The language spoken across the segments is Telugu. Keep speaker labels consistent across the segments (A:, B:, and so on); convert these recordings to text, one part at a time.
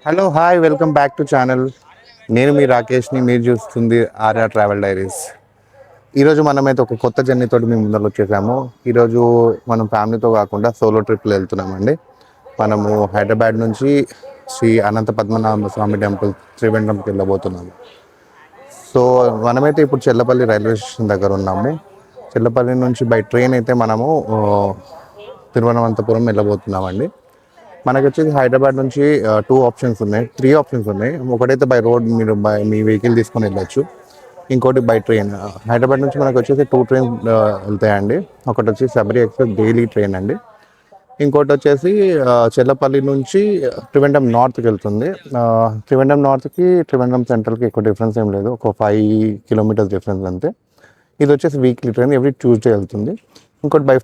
A: Hello hi welcome back to channel. నేను మీ రాకేష్ని, మీరు చూస్తుంది ఆర్ఆర్ ట్రావెల్ డైరీస్. ఈరోజు మనమైతే ఒక కొత్త జర్నీతో మేము ముందర వచ్చేసాము. ఈరోజు మనం ఫ్యామిలీతో కాకుండా సోలో ట్రిప్లో వెళ్తున్నామండి. మనము హైదరాబాద్ నుంచి శ్రీ అనంత పద్మనాభ స్వామి టెంపుల్ త్రివేంద్రంకి వెళ్ళబోతున్నాము. సో మనమైతే ఇప్పుడు చెల్లపల్లి రైల్వే స్టేషన్ దగ్గర ఉన్నాము. చెల్లపల్లి నుంచి బై ట్రైన్ అయితే మనము తిరువనంతపురం వెళ్ళబోతున్నామండి. మనకి వచ్చేసి హైదరాబాద్ నుంచి త్రీ ఆప్షన్స్ ఉన్నాయి. ఒకటైతే బై రోడ్, మీరు మీ వెహికల్ తీసుకొని వెళ్ళొచ్చు. ఇంకోటి బై ట్రైన్. హైదరాబాద్ నుంచి మనకు వచ్చేసి 2 ట్రైన్స్ వెళ్తాయండి. ఒకటి వచ్చి శబరి ఎక్స్ప్రెస్ డైలీ ట్రైన్ అండి. ఇంకోటి వచ్చేసి చెల్లపల్లి నుంచి త్రివేంద్రం నార్త్కి వెళ్తుంది. త్రివేంద్రం నార్త్కి త్రివేంద్రం సెంట్రల్కి ఎక్కువ డిఫరెన్స్ ఏం లేదు, ఒక 5 కిలోమీటర్స్ డిఫరెన్స్ అంతే. ఇది వచ్చేసి వీక్లీ ట్రైన్, ఎవ్రీ ట్యూస్డే వెళ్తుంది. ఇంకోటి బై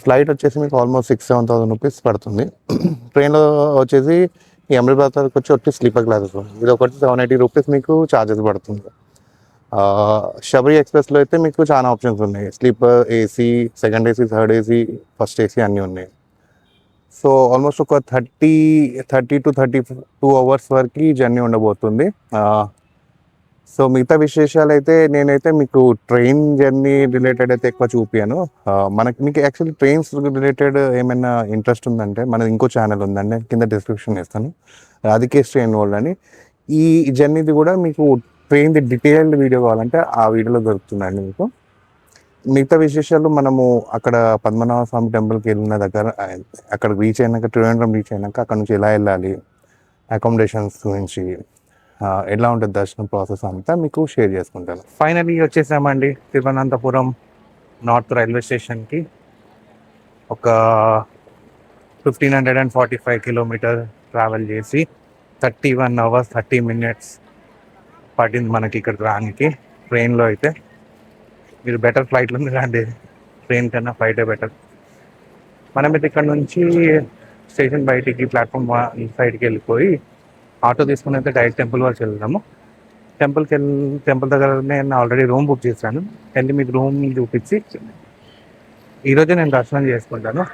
A: ఫ్లైట్ వచ్చేసి మీకు ఆల్మోస్ట్ 6,000-7,000 రూపీస్ పడుతుంది. ట్రైన్లో వచ్చేసి ఈ అమృతసర్కి వచ్చి స్లీపర్ క్లాసెస్, ఇది ఒకటి 780 రూపీస్ మీకు ఛార్జెస్ పడుతుంది. శబరి ఎక్స్ప్రెస్లో అయితే మీకు చాలా ఆప్షన్స్ ఉన్నాయి. Sleeper, AC, second AC, third AC, first AC అన్నీ ఉన్నాయి. సో ఆల్మోస్ట్ ఒక 30-32 అవర్స్ వరకు జర్నీ ఉండబోతుంది. సో మిగతా విశేషాలు అయితే నేనైతే మీకు ట్రైన్ జర్నీ రిలేటెడ్ అయితే ఎక్కువ చూపించాను. మీకు యాక్చువల్లీ ట్రైన్స్ రిలేటెడ్ ఏమైనా ఇంట్రెస్ట్ ఉందంటే మనది ఇంకో ఛానల్ ఉందండి, కింద డిస్క్రిప్షన్ ఇస్తాను, రాధికేష్ ట్రైన్ వరల్డ్ అని. ఈ జర్నీది కూడా మీకు ట్రైన్ది డీటెయిల్డ్ వీడియో కావాలంటే ఆ వీడియోలో దొరుకుతుందండి మీకు. మిగతా విశేషాలు మనము అక్కడ పద్మనాభ స్వామి టెంపుల్కి వెళ్ళిన దగ్గర, అక్కడికి రీచ్ అయినాక, త్రివేంద్రం రీచ్ అయినాక అక్కడ నుంచి ఎలా వెళ్ళాలి, అకామిడేషన్స్ గురించి, ఎలా ఉంటుంది దర్శనం ప్రాసెస్ అంతా మీకు షేర్ చేసుకుంటాను. ఫైనలీ వచ్చేసామండి తిరువనంతపురం నార్త్ రైల్వే స్టేషన్కి. ఒక 1545 కిలోమీటర్ ట్రావెల్ చేసి 31 అవర్స్ 30 మినిట్స్ పట్టింది మనకి ఇక్కడ రానికి. ట్రైన్లో అయితే మీరు బెటర్ ఫ్లైట్లో రండి, ట్రైన్ కన్నా ఫ్లైటే బెటర్. మనమైతే ఇక్కడ నుంచి స్టేషన్ బయటికి ప్లాట్ఫామ్ సైడ్కి వెళ్ళిపోయి ఆటో తీసుకుని అయితే డైరెక్ట్ టెంపుల్ వరకు వెళ్దాము. టెంపుల్ దగ్గర నేను ఆల్రెడీ రూమ్ బుక్ చేశాను. వెళ్ళి మీకు రూమ్ చూపించి ఈరోజే నేను దర్శనం చేసుకుంటాను.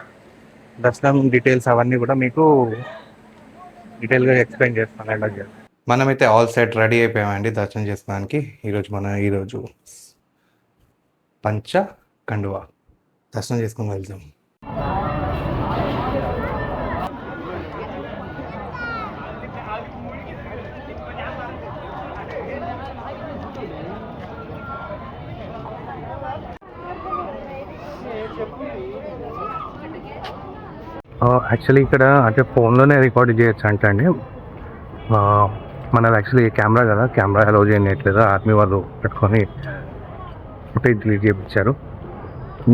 A: దర్శనం డీటెయిల్స్ అవన్నీ కూడా మీకు డీటెయిల్గా ఎక్స్ప్లెయిన్ చేస్తాను ఎలా చేయాలి. మనమైతే ఆల్ సెట్ రెడీ అయిపోయామండి దర్శనం చేసుకోవడానికి. ఈరోజు పంచ కండువా దర్శనం చేసుకుని వెళ్తాం. యాక్చువల్లీ ఇక్కడ అంటే ఫోన్లోనే రికార్డ్ చేయొచ్చు అండి. మనది యాక్చువల్లీ కెమెరా కదా, కెమెరా అలౌ చేయట్లేదు. ఆర్మీ వాళ్ళు పెట్టుకొని ఫుటేజ్ డిలీట్ చేయించారు.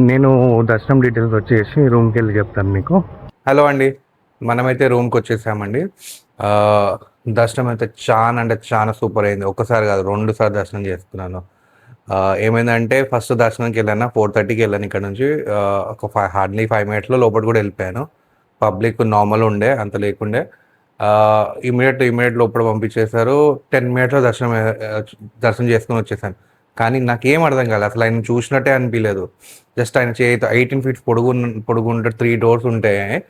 A: నేను దర్శనం డీటెయిల్స్ వచ్చేసి రూమ్కి వెళ్ళి చెప్తాను మీకు. హలో అండి, మనమైతే రూమ్కి వచ్చేసామండి. దర్శనం అయితే చాలా సూపర్ అయింది. ఒక్కసారి కాదు, 2 సార్లు దర్శనం చేసుకున్నాను. ఏమైందంటే ఫస్ట్ దర్శనంకి వెళ్ళాను, 4:30కి వెళ్ళాను ఇక్కడ నుంచి. ఒక హార్డ్లీ 5 మినిట్స్లో లోపల కూడా వెళ్ళిపోయాను. పబ్లిక్ నార్మల్ ఉండే, అంత లేకుండే. ఇమీడియట్ లోపల పంపించేశారు. 10 మినిట్స్లో దర్శనం చేసుకుని వచ్చేసాను. కానీ నాకేం అర్థం కాలేదు, అసలు ఆయన చూసినట్టే అనిపించలేదు. జస్ట్ ఆయన చేయి 18 ఫీట్స్ పొడుగుంటే 3 డోర్స్ ఉంటాయి.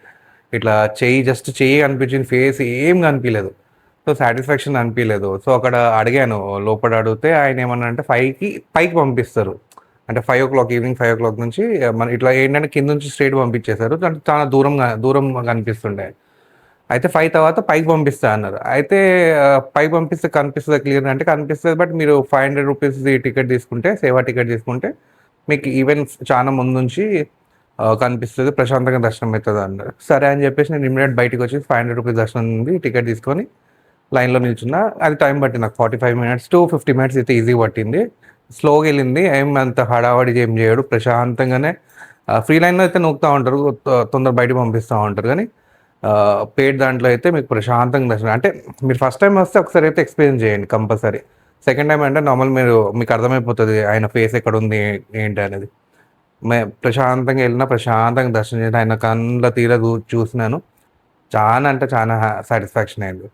A: ఇట్లా చెయ్యి అనిపించింది, ఫేస్ ఏం కనిపించలేదు. సో సాటిస్ఫాక్షన్ అనిపించలేదు. సో అక్కడ అడిగాను, లోపల అడిగితే ఆయన ఏమన్నా అంటే 5కి పైకి పంపిస్తారు. అంటే 5 o'clock, ఈవినింగ్ 5 o'clock నుంచి మన ఇట్లా ఏంటంటే కింద నుంచి స్ట్రైట్ పంపించేశారు. అంటే చాలా దూరంగా కనిపిస్తుండే. అయితే 5 తర్వాత పైకి పంపిస్తా అన్నారు. అయితే పైకి పంపిస్తే కనిపిస్తుంది క్లియర్ అంటే కనిపిస్తుంది, బట్ మీరు 500 రూపీస్ టికెట్ తీసుకుంటే, సేవా టికెట్ తీసుకుంటే మీకు ఈవెంట్స్ చాలా ముందు నుంచి కనిపిస్తుంది, ప్రశాంతంగా దర్శనం అవుతుంది అన్నారు. సరే అని చెప్పేసి నేను ఇమీడియట్ బయటకు వచ్చి 500 రూపీస్ దర్శనం ఉంది టికెట్ తీసుకొని లైన్లో నిల్చున్నా. అది టైం పట్టింది నాకు 45 minutes to 50 minutes అయితే ఈజీ పట్టింది. స్లోగా వెళ్ళింది, ఏం అంత హడావడి ఏం చేయడు, ప్రశాంతంగానే. ఫ్రీ లైన్లో అయితే నొక్కుతూ ఉంటారు, తొందర బయటకు పంపిస్తూ ఉంటారు. కానీ పెయిడ్ దాంట్లో అయితే మీకు ప్రశాంతంగా దర్శనం. అంటే మీరు ఫస్ట్ టైం వస్తే ఒకసారి అయితే ఎక్స్పీరియన్స్ చేయండి కంపల్సరీ. సెకండ్ టైం అంటే నార్మల్ మీకు అర్థమైపోతుంది ఆయన ఫేస్ ఎక్కడ ఉంది ఏంటి అనేది. ప్రశాంతంగా వెళ్ళినా, ప్రశాంతంగా దర్శనం చేసి ఆయన కళ్ళ తీర చూసినాను. చాలా సాటిస్ఫాక్షన్ అయింది.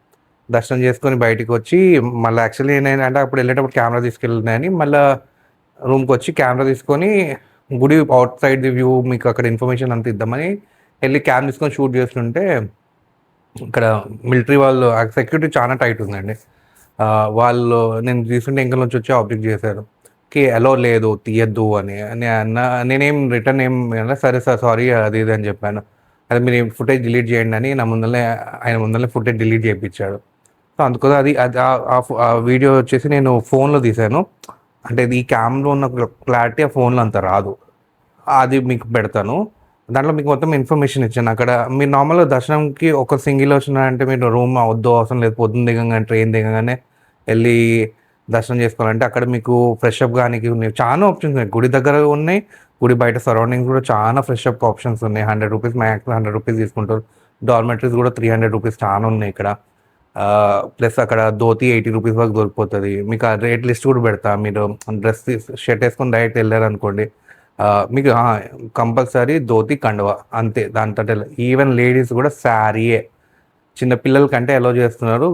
A: దర్శనం చేసుకొని బయటకు వచ్చి మళ్ళీ యాక్చువల్లీ ఏంటంటే అప్పుడు వెళ్ళేటప్పుడు కెమెరా తీసుకెళ్ళినాయని మళ్ళీ రూమ్కి వచ్చి కెమెరా తీసుకొని గుడి అవుట్ సైడ్ ది వ్యూ మీకు అక్కడ ఇన్ఫర్మేషన్ అంత ఇద్దామని వెళ్ళి క్యామ్ తీసుకొని షూట్ చేస్తుంటే ఇక్కడ మిలిటరీ వాళ్ళు సెక్యూరిటీ చాలా టైట్ ఉందండి. వాళ్ళు నేను రీసెంట్ ఇంక నుంచి వచ్చి ఆబ్జెక్ట్ చేశారు కి అలో లేదు తీయద్దు అని నేనేం రిటర్న్ ఏం సరే సార్ సారీ అది ఇది అని చెప్పాను. అదే మీరు ఫుటేజ్ డిలీట్ చేయండి అని నా ముందరనే ఆయన ముందరనే ఫుటేజ్ డిలీట్ చేయించాడు. సో అందుకోసం అది అది ఆ వీడియో వచ్చేసి నేను ఫోన్లో తీశాను. అంటే ఈ క్యామ్లో ఉన్న క్లారిటీ ఆ ఫోన్లో అంత రాదు. అది మీకు పెడతాను. దాంట్లో మీకు మొత్తం ఇన్ఫర్మేషన్ ఇచ్చాను. అక్కడ మీరు నార్మల్‌గా దర్శనంకి ఒక సింగిల్ వచ్చినారంటే మీరు రూమ్ వద్దు అవసరం లేదు. పొద్దున్న దిగంగానే ట్రైన్ దిగంగానే ఎళ్ళి దర్శనం చేసుకోవాలంటే అక్కడ మీకు ఫ్రెష్ అప్ గానికి ఉన్నాయి. చాలా ఆప్షన్స్ ఉన్నాయి. గుడి దగ్గర ఉన్నాయి. గుడి బయట సరౌండింగ్స్ కూడా చాలా ఫ్రెష్ అప్ ఆప్షన్స్ ఉన్నాయి. రూ. 100 మ్యాక్స్ రూ. 100 తీసుకుంటారు. డార్మెటరీస్ కూడా రూ. 300 చాలా ఉన్నాయి ఇక్కడ. ప్లస్ అక్కడ ధోతి రూ. 80 వరకు దొరికిపోతది. మీకు ఆ రేట్ లిస్ట్ కూడా పెడతా. మీరు డ్రెస్ షర్ట్ ఏసుకొని డైరెక్ట్ ఎళ్లారనుకోండి మీకు కంపల్సరీ ధోతి, కండువా అంతే. దాంతోటే ఈవెన్ లేడీస్ కూడా శారీయే. చిన్న పిల్లల కంటే అలౌ చేస్తున్నారు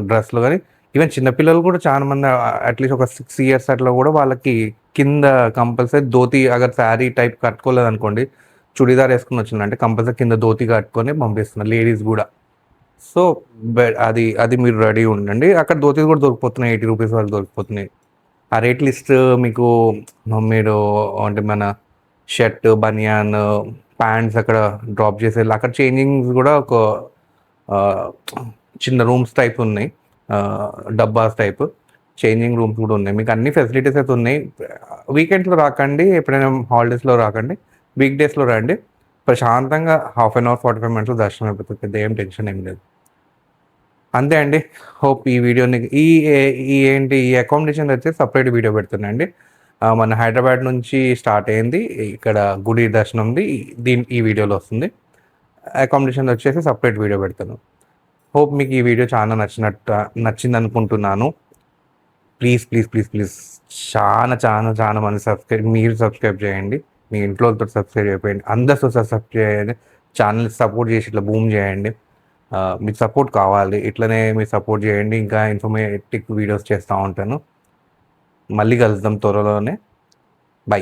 A: డ్రెస్‌లు గానీ, ఈవెన్ చిన్న పిల్లలు కూడా చాలా మంది అట్‌లీస్ట్ ఒక 6 ఇయర్స్ అట్లా కూడా వాళ్ళకి కింద కంపల్సరీ ధోతి అగర్ శారీ టైప్ కట్టుకోలేదనుకోండి, చుడీదార్ ఏసుకొని వచ్చిందంటే కంపల్సరీ కింద ధోతి కట్టుకొని పంపిస్తున్నారు లేడీస్ గూడా. సో, అది మీరు రెడీ ఉండండి. అక్కడ ధోతీలు కూడా దొరికిపోతున్నాయి. రూ. 80 వరకు దొరికిపోతున్నాయి. ఆ రేట్ లిస్ట్ మీకు మీరు అంటే మన షర్ట్, బనియాన్, ప్యాంట్స్ అక్కడ డ్రాప్ చేసేయాలి. అక్కడ చేంజింగ్స్ కూడా ఒక ఆహ్, చిన్న రూమ్స్ టైప్ ఉన్నాయి. డబ్బాస్ టైప్ చేంజింగ్ రూమ్స్ కూడా ఉన్నాయి. మీకు అన్ని ఫెసిలిటీస్ అయితే ఉన్నాయి. వీకెండ్స్‌లో రాకండి. ఎప్పుడైనా హాలిడేస్‌లో రాకండి. వీక్ డేస్‌లో రండి. ప్రశాంతంగా హాఫ్ అన్ అవర్, 45 మినిట్స్‌లో దర్శనం అయిపోతది. పెద్ద ఏం టెన్షన్ ఏం లేదు. అంతే అండి. హోప్ ఈ వీడియోని ఈ ఏంటి ఈ అకామిడేషన్ వచ్చేసి సెపరేట్ వీడియో పెడుతున్నానండి. మన హైదరాబాద్ నుంచి స్టార్ట్ అయింది. ఇక్కడ గుడి దర్శనంది ఈ వీడియోలో వస్తుంది. అకామిడేషన్ వచ్చేసి సెపరేట్ వీడియో పెడతాను. హోప్ మీకు ఈ వీడియో చాలా నచ్చిందనుకుంటున్నాను. ప్లీజ్ చాలా మంది మీరు సబ్స్క్రైబ్ చేయండి. మీ ఇంట్లో వాళ్ళతో సబ్స్క్రైబ్ చేయండి. అందరితో సబ్స్క్రైబ్ చేయండి. ఛానల్‌ని సపోర్ట్ చేసి ఇట్లా బూమ్ చేయండి. మీకు సపోర్ట్ కావాలి. ఇట్లనే మీరు సపోర్ట్ చేయండి. ఇంకా ఇన్ఫర్మేటివ్ వీడియోస్ చేస్తా ఉంటాను. మళ్ళీ కలుద్దాం త్వరలోనే. బై.